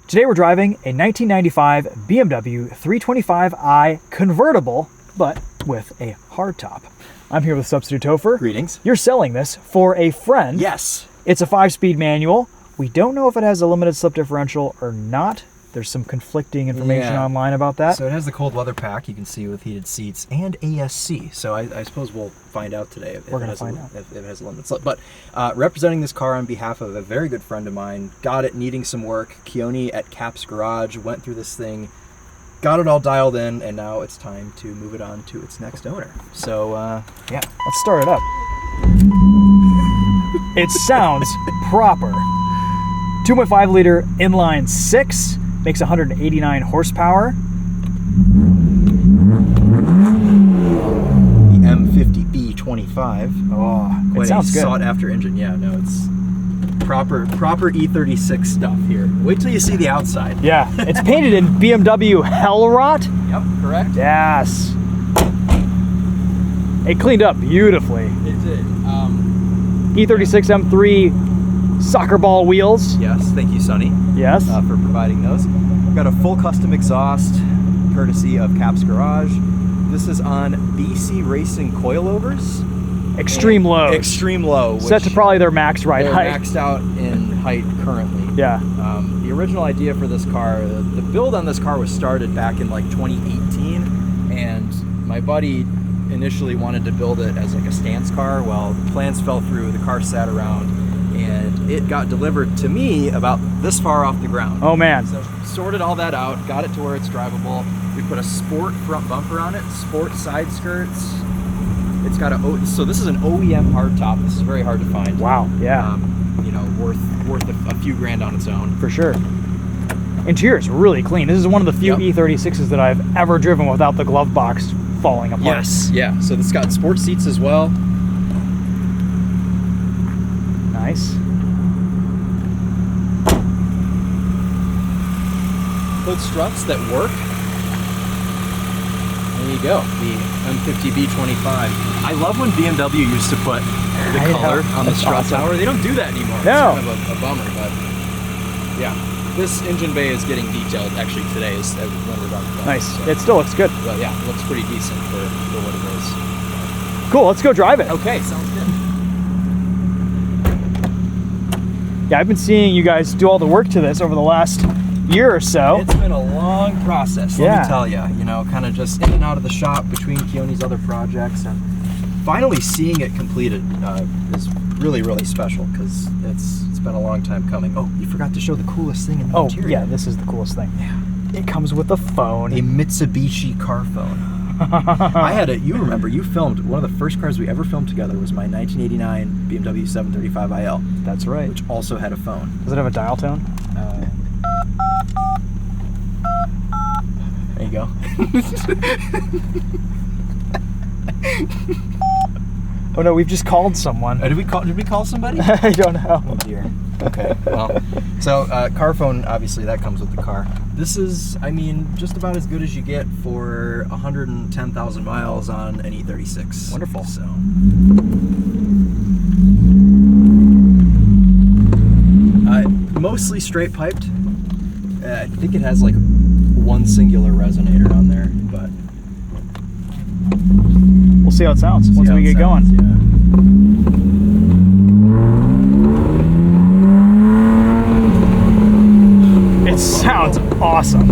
Today we're driving a 1995 BMW 325i convertible, but with a hardtop. I'm here with Substitute Topher. Greetings. You're selling this for a friend. Yes. It's a 5-speed manual. We don't know if it has a limited slip differential or not. There's some conflicting information online about that. So it has the cold weather pack, you can see, with heated seats and ASC. So I suppose we'll find out today if it has a limited slip. But representing this car on behalf of a very good friend of mine, got it needing some work. Keone at Cap's Garage went through this thing, got it all dialed in, and now it's time to move it on to its next owner. So yeah, let's start it up. It sounds proper. 2.5 liter inline 6. Makes 189 horsepower. The M50B25. Oh, quite it sounds good. Sought after engine. Yeah, no, it's proper E36 stuff here. Wait till you see the outside. Yeah, it's painted in BMW Hellrot. Yep, correct. Yes. It cleaned up beautifully. It did. E36 M3 soccer ball wheels. Yes, thank you, Sonny. Yes. For providing those. We've got a full custom exhaust, courtesy of Cap's Garage. This is on BC Racing coilovers. Extreme low. Extreme low. Set to probably their max ride height. They're maxed out in height currently. Yeah. The original idea for this car, the build on this car was started back in like 2018, and my buddy initially wanted to build it as like a stance car. Well, plans fell through, the car sat around, and it got delivered to me about this far off the ground. Oh man. So sorted all that out, got it to where it's drivable. We put a sport front bumper on it, sport side skirts. It's got so this is an OEM hardtop. This is very hard to find. Wow, yeah. You know, worth a few grand on its own. For sure. Interior is really clean. This is one of the few E36s that I've ever driven without the glove box falling apart. Yes, yeah. So it's got sport seats as well. Nice. Hood struts that work. There you go, the M50B25. I love when BMW used to put the color on the strut tower. They don't do that anymore. No. It's kind of a bummer, but yeah. This engine bay is getting detailed actually today when we're done. Nice. So, it still looks good. well, yeah, it looks pretty decent for what it is. Cool, let's go drive it. Okay, sounds good. Yeah, I've been seeing you guys do all the work to this over the last year or so. It's been a long process, let me tell you. You know, kind of just in and out of the shop between Keone's other projects, and finally seeing it completed is really, really special, because it's been a long time coming. Oh, you forgot to show the coolest thing in the interior. Yeah, this is the coolest thing. Yeah. It comes with a phone. A Mitsubishi car phone. I had it, you remember, you filmed, one of the first cars we ever filmed together was my 1989 BMW 735iL. That's right. Which also had a phone. Does it have a dial tone? There you go. Oh no, we've just called someone. Did we call somebody? I don't know. Oh dear. Okay. Well, so car phone, obviously that comes with the car. This is, I mean, just about as good as you get for 110,000 miles on an E36. Wonderful. So. Mostly straight piped. I think it has like one singular resonator on there, but we'll see how it sounds once we get going. It sounds awesome.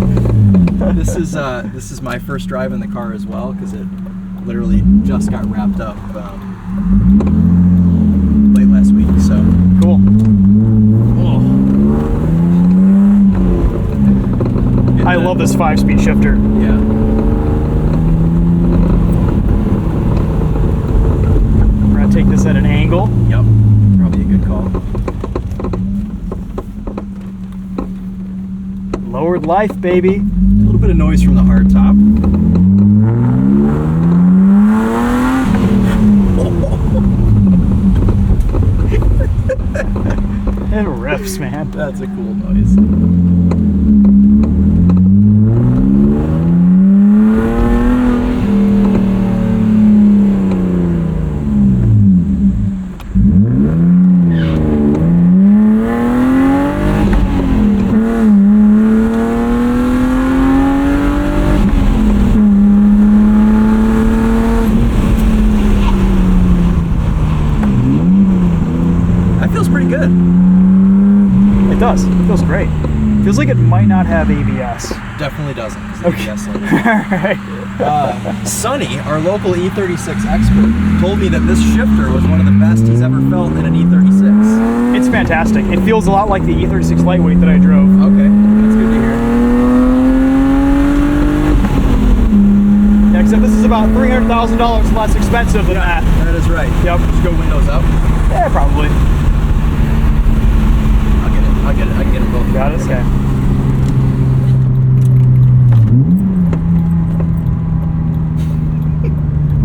This is my first drive in the car as well, because it literally just got wrapped up late last week. So cool. I love this 5-speed shifter. Yeah. We're gonna take this at an angle. Yep. Probably a good call. Lowered life, baby. A little bit of noise from the hardtop. It rips, man. That's a cool noise. feels great. Feels like it might not have ABS. Definitely doesn't. Okay. ABS All right. Sonny, our local E36 expert, told me that this shifter was one of the best he's ever felt in an E36. It's fantastic. It feels a lot like the E36 lightweight that I drove. Okay, that's good to hear. Yeah, except this is about $300,000 less expensive than that. That is right. Yep. Just go windows up. Yeah, probably. I'll get it. I can get them both. Got it? Okay.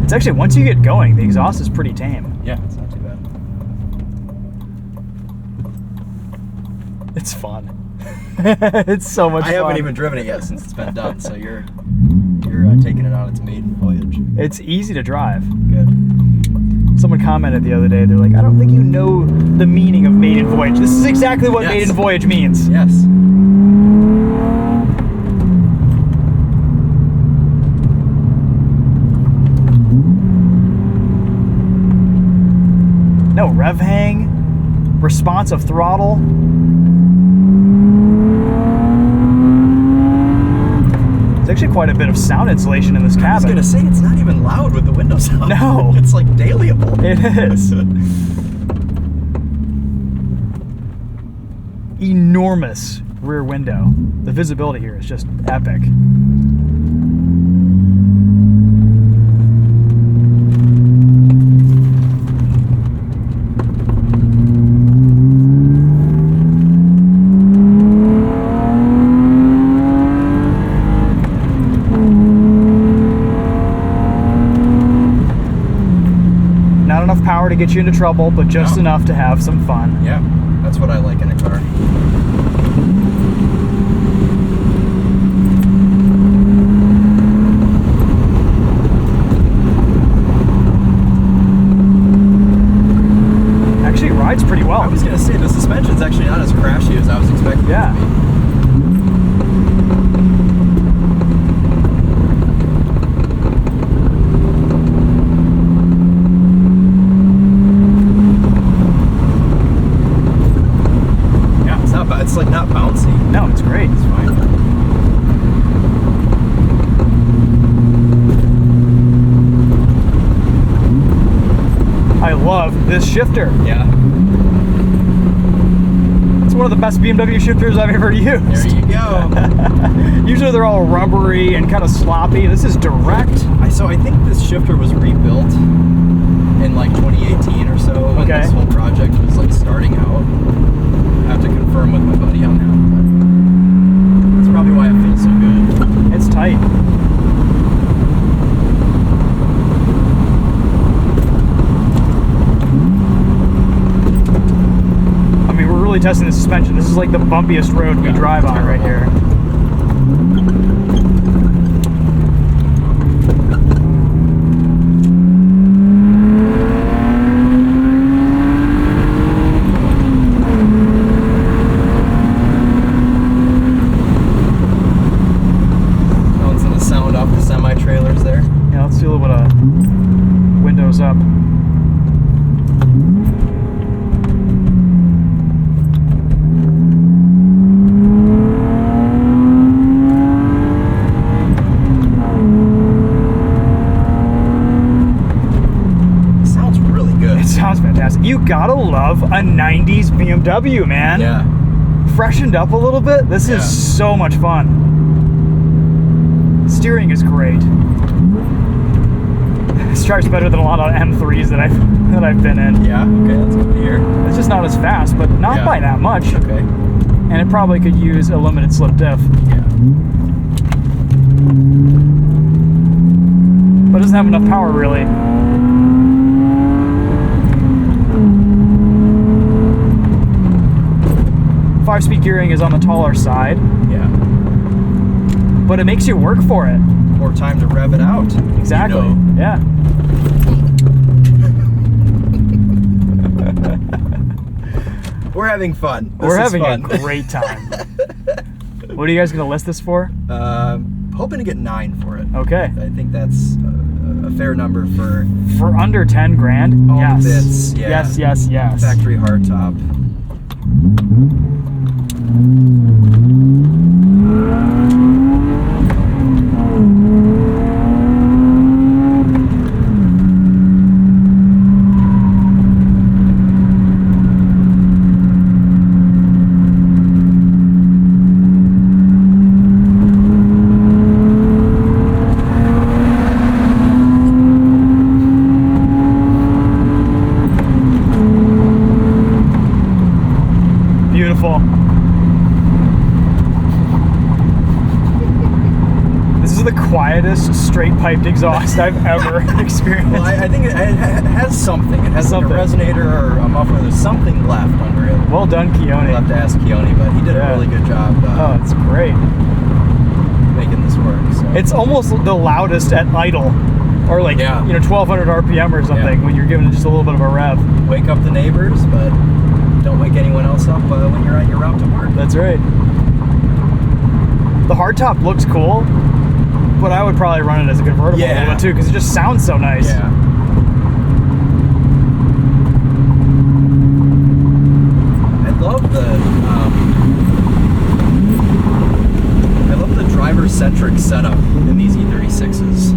It's actually, once you get going, the exhaust is pretty tame. Yeah, it's not too bad. It's fun. It's so much fun. I haven't even driven it yet since it's been done, so you're taking it on its maiden voyage. It's easy to drive. Good. Someone commented the other day, they're like, I don't think you know the meaning of maiden voyage. This is exactly what Yes. maiden voyage means. Yes. No rev hang, responsive throttle. There's actually quite a bit of sound insulation in this cabin. I was gonna say, it's not even loud with the windows up. No. It's like dailyable. It is. Enormous rear window. The visibility here is just epic. Not enough power to get you into trouble, but just enough to have some fun. Yeah, that's what I like in a car. Actually, it rides pretty well. I was gonna say, the suspension's actually not as crashy as I was expecting Yeah. it to be. Yeah, it's not bad. It's like not bouncy. No, it's great. It's fine. I love this shifter. Yeah. It's one of the best BMW shifters I've ever used. There you go. Usually they're all rubbery and kind of sloppy. This is direct. So I think this shifter was rebuilt in like 2018 or so when Okay. this whole project was like starting out. I have to confirm with my buddy on that, but that's probably why it feels so good. It's tight. I mean, we're really testing the suspension. This is like the bumpiest road we drive on right here. Bouncing the sound off the semi-trailers there. Yeah, let's do a little bit of windows up. Sounds really good. It sounds fantastic. You gotta love a 90s BMW, man. Yeah. Freshened up a little bit. This is so much fun. Steering is great. This drives better than a lot of M3s that I've been in. Yeah, okay, that's good to hear. It's just not as fast, but not by that much. Okay. And it probably could use a limited slip diff. Yeah. But it doesn't have enough power really. Five-speed gearing is on the taller side, Yeah. but it makes you work for it. More time to rev it out. Exactly. You know. Yeah. We're having fun. This We're is having fun. a great time. What are you guys going to list this for? Hoping to get 9 for it. Okay. I think that's a fair number for For under 10 grand? all Yes. the bits. Yeah. Yes, yes, yes. Factory hardtop. Beautiful. This is the quietest straight piped exhaust I've ever experienced. Well, I think it has something. It has something. Like a resonator or a muffler. There's something left under it. Well done, Keone. We'll have to ask Keone, but he did a really good job. Oh, it's great. Making this work. So. It's almost the loudest at idle, or like 1200 RPM or something when you're giving it just a little bit of a rev. Wake up the neighbors, but don't wake anyone else up when you're on your route to work. That's right. The hardtop looks cool, but I would probably run it as a convertible a little bit too, because it just sounds so nice. Yeah. I love the driver-centric setup in these E36s.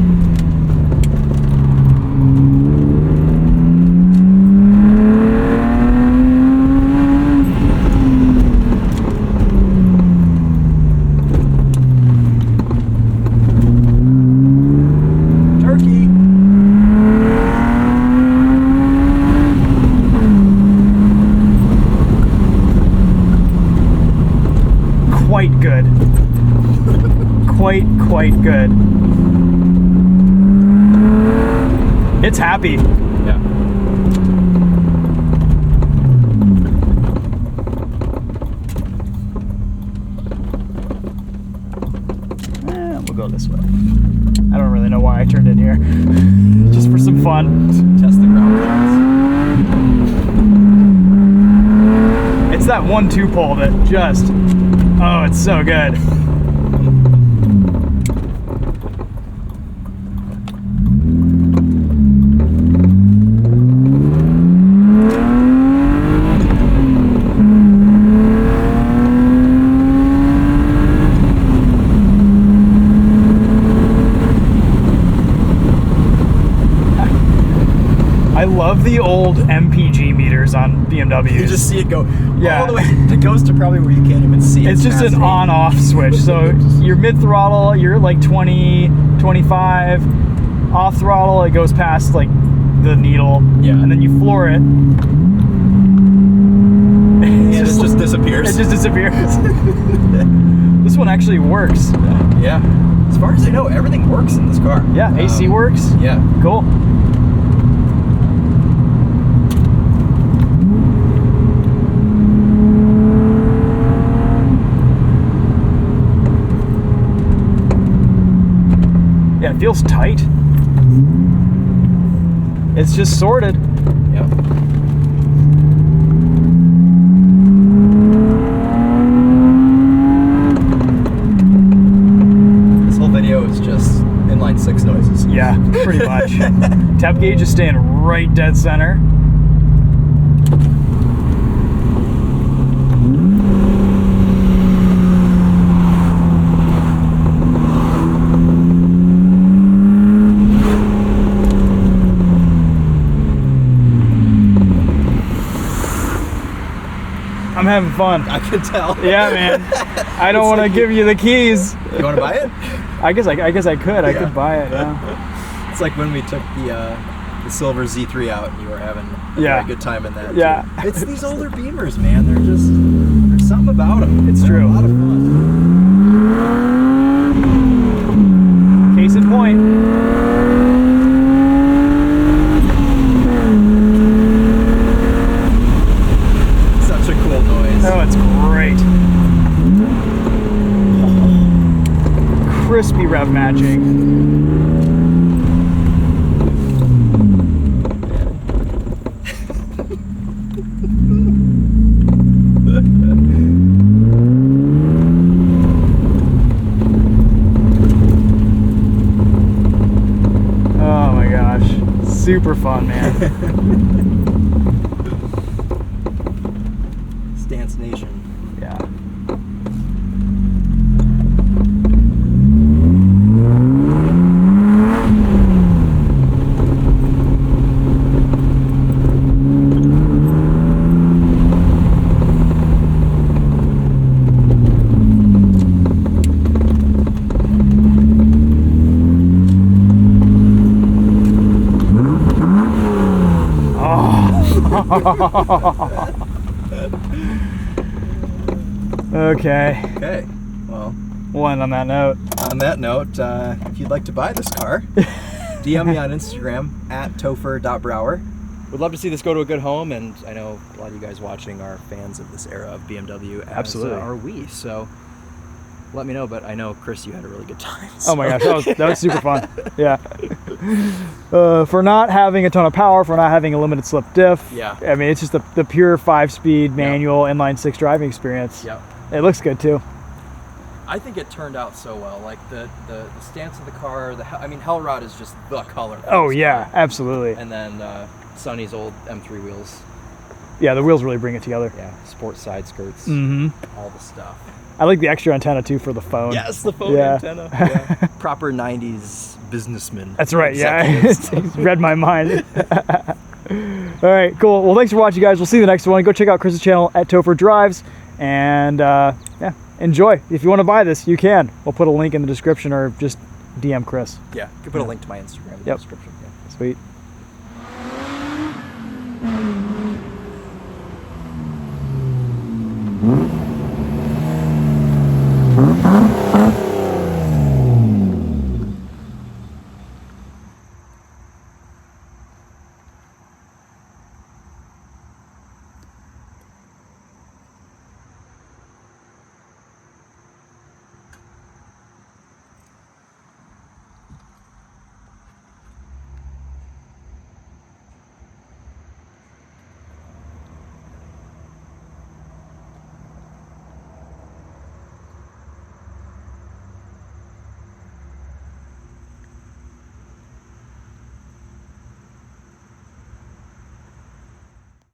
Quite good. Quite good. It's happy. Yeah. We'll go this way. I don't really know why I turned in here. Just for some fun. Test the ground clearance. It's that 1-2 pull that just, oh, it's so good. I love the old MPG meters on BMWs. You just see it go all the way. It goes to probably where you can't even see it. It's just an on-off switch. So you're mid-throttle, you're like 20, 25. Off throttle, it goes past like the needle. Yeah. And then you floor it. And it just disappears. It just disappears. This one actually works. Yeah. As far as I know, everything works in this car. Yeah, AC works. Yeah. Cool. Yeah, it feels tight. It's just sorted. Yep. This whole video is just inline 6 noises. Yeah, pretty much. Temp gauge is staying right dead center. I'm having fun. I can tell. Yeah, man. I don't want to give you the keys. You want to buy it? I guess I could. I Yeah. could buy it. Yeah. It's like when we took the silver Z3 out and you were having a very good time in that. Yeah. Too. It's these older Beamers, man. There's something about them. It's They're true. a lot of fun. Case in point. Such a cool noise. Oh, it's great. Crispy rev matching. Oh my gosh. Super fun, man. Stance Nation. Yeah. Okay. Okay. Well, One on that note. on that note, if you'd like to buy this car, DM me on Instagram at topher.brower. Would love to see this go to a good home, and I know a lot of you guys watching are fans of this era of BMW, as Absolutely. are we. So let me know. But I know, Chris, you had a really good time. So. Oh my gosh, that was super fun. Yeah. For not having a ton of power, for not having a limited slip diff. Yeah. I mean, it's just the pure 5-speed manual inline 6 driving experience. Yep. It looks good too. I think it turned out so well. Like the stance of the car, Hellrod is just the color. Oh yeah, absolutely. And then Sonny's old M3 wheels. Yeah, the wheels really bring it together. Yeah, sport side skirts. Mm-hmm. All the stuff. I like the extra antenna too for the phone. Yes, the phone antenna. Yeah. Proper 90s businessman. That's right, yeah. It's read my mind. All right, cool. Well, thanks for watching, guys. We'll see you in the next one. Go check out Chris's channel at Topher Drives. And yeah, enjoy. If you want to buy this, you can. We'll put a link in the description or just DM Chris. Yeah, you can put a link to my Instagram in the description. Yeah. Sweet.